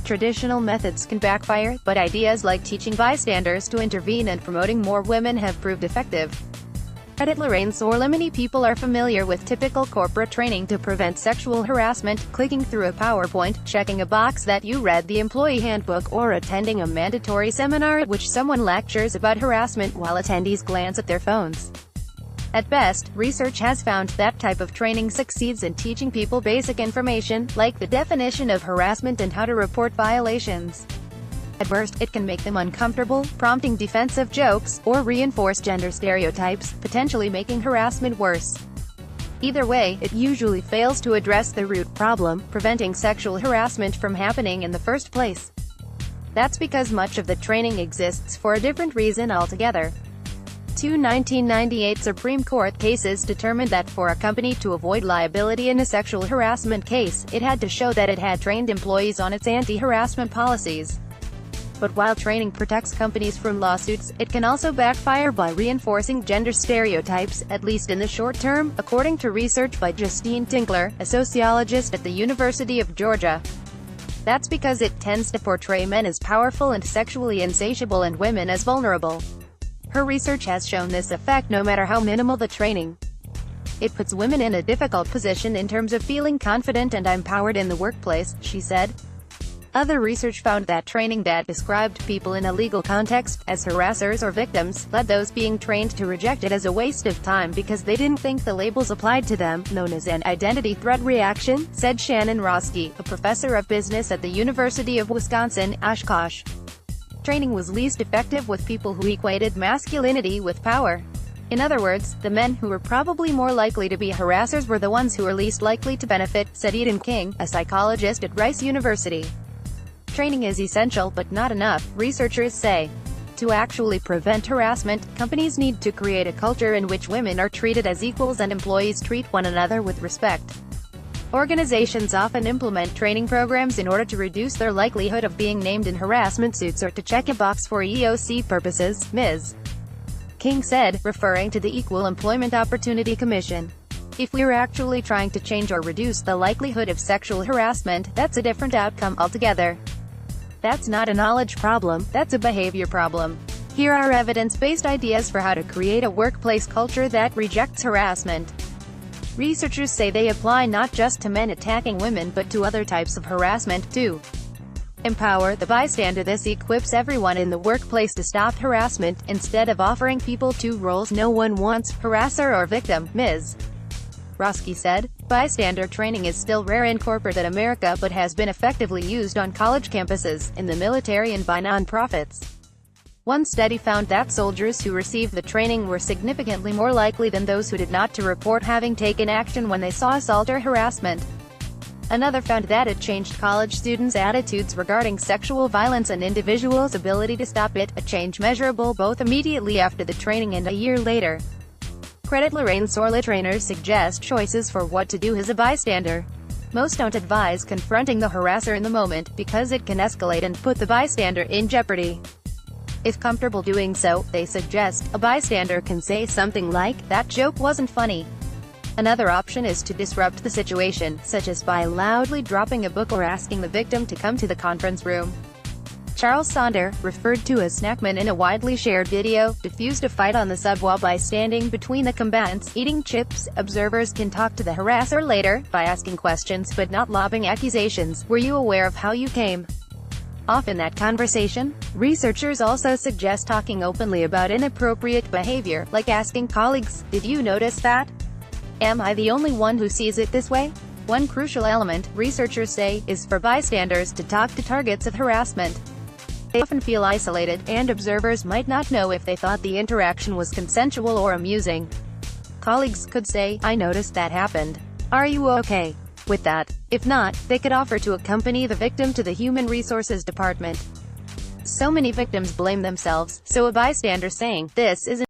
traditional methods can backfire, but ideas like teaching bystanders to intervene and promoting more women have proved effective. Reddit Lorraine Sorla. Many people are familiar with typical corporate training to prevent sexual harassment: clicking through a PowerPoint, checking a box that you read the employee handbook, or attending a mandatory seminar at which someone lectures about harassment while attendees glance at their phones. At best, research has found that type of training succeeds in teaching people basic information, like the definition of harassment and how to report violations. At worst, it can make them uncomfortable, prompting defensive jokes, or reinforce gender stereotypes, potentially making harassment worse. Either way, it usually fails to address the root problem, preventing sexual harassment from happening in the first place. That's because much of the training exists for a different reason altogether. Two 1998 Supreme Court cases determined that for a company to avoid liability in a sexual harassment case, it had to show that it had trained employees on its anti-harassment policies. But while training protects companies from lawsuits, it can also backfire by reinforcing gender stereotypes, at least in the short term, according to research by Justine Tinkler, a sociologist at the University of Georgia. That's because it tends to portray men as powerful and sexually insatiable and women as vulnerable. Her research has shown this effect no matter how minimal the training. It puts women in a difficult position in terms of feeling confident and empowered in the workplace, she said. Other research found that training that described people in a legal context as harassers or victims led those being trained to reject it as a waste of time because they didn't think the labels applied to them, known as an identity threat reaction, said Shannon Roski, a professor of business at the University of Wisconsin, Oshkosh. Training was least effective with people who equated masculinity with power. In other words, the men who were probably more likely to be harassers were the ones who were least likely to benefit, said Eden King, a psychologist at Rice University. Training is essential, but not enough, researchers say. To actually prevent harassment, companies need to create a culture in which women are treated as equals and employees treat one another with respect. Organizations often implement training programs in order to reduce their likelihood of being named in harassment suits or to check a box for EOC purposes, Ms. King said, referring to the Equal Employment Opportunity Commission. If we're actually trying to change or reduce the likelihood of sexual harassment, that's a different outcome altogether. That's not a knowledge problem, that's a behavior problem. Here are evidence-based ideas for how to create a workplace culture that rejects harassment. Researchers say they apply not just to men attacking women but to other types of harassment, too. Empower the bystander. This equips everyone in the workplace to stop harassment, instead of offering people two roles no one wants, harasser or victim, Ms. Roski said. Bystander training is still rare in corporate America but has been effectively used on college campuses, in the military and by nonprofits. One study found that soldiers who received the training were significantly more likely than those who did not to report having taken action when they saw assault or harassment. Another found that it changed college students' attitudes regarding sexual violence and individuals' ability to stop it, a change measurable both immediately after the training and a year later. Reddit Lorraine Sorla. Trainers suggest choices for what to do as a bystander. Most don't advise confronting the harasser in the moment, because it can escalate and put the bystander in jeopardy. If comfortable doing so, they suggest, a bystander can say something like, "That joke wasn't funny." Another option is to disrupt the situation, such as by loudly dropping a book or asking the victim to come to the conference room. Charles Sonder, referred to as Snackman in a widely shared video, diffused a fight on the subway by standing between the combatants, eating chips. Observers can talk to the harasser later, by asking questions but not lobbing accusations. "Were you aware of how you came off in that conversation?" Researchers also suggest talking openly about inappropriate behavior, like asking colleagues, "Did you notice that? Am I the only one who sees it this way?" One crucial element, researchers say, is for bystanders to talk to targets of harassment. They often feel isolated, and observers might not know if they thought the interaction was consensual or amusing. Colleagues could say, "I noticed that happened. Are you okay with that?" If not, they could offer to accompany the victim to the Human Resources Department. So many victims blame themselves, so a bystander saying, "This isn't